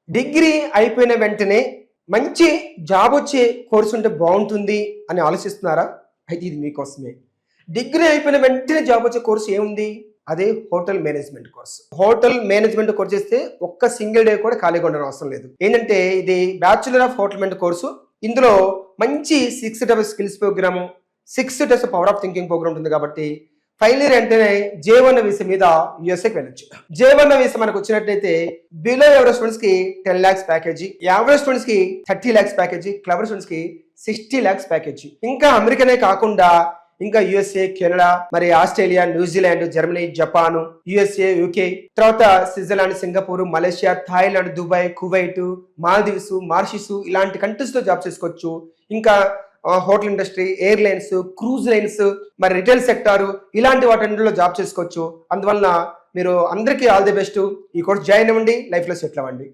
Degree అయిపోయిన వెంటనే మంచి జాబ్ వచ్చే కోర్సు ఉంటే బాగుంటుంది అని ఆలోచిస్తున్నారా? అయితే ఇది మీకోసమే. డిగ్రీ అయిపోయిన వెంటనే జాబ్ వచ్చే కోర్సు ఏముంది? అదే hotel management course. Hotel management course చేస్తే ఒక్క సింగిల్ డే కూడా ఖాళీగా ఉండడం అవసరం లేదు. ఏంటంటే ఇది bachelor of hotel management course. ఇందులో మంచి 6 days skills programme, 6 days power of thinking programme ఉంటుంది కాబట్టి ఫైనల్ ఇయర్ అంటేనే J1 వీసా మీద యూఎస్ఏకి వెళ్ళొచ్చు. J1 వీసా మనకు వచ్చినట్లయితే బిలో ఎవరేజ్ స్టూడెంట్స్ కి 10 lakhs ప్యాకేజీ, యావరేజ్ స్టూడెంట్స్ కి 30 lakhs ప్యాకేజీ, క్లవర్ స్టూడెంట్స్ కి 60 lakhs ప్యాకేజీ. ఇంకా అమెరికానే కాకుండా ఇంకా యుఎస్ఏ, కెనడా, మరి Australia, New Zealand, Germany, Japan, USA, UK, తర్వాత Switzerland, Singapore, Malaysia, Thailand, Dubai, Kuwait, Maldives, Mauritius ఇలాంటి కంట్రీస్ లో జాబ్ చేసుకోవచ్చు. ఇంకా hotel industry, airlines, cruise lines, మరి రిటైల్ సెక్టార్ ఇలాంటి వాటిలో జాబ్ చేసుకోవచ్చు. అందువలన మీరు అందరికీ ఆల్ ది బెస్ట్. ఈ కోర్స్ జాయిన్ అవ్వండి, లైఫ్ లో సెటిల్ అవ్వండి.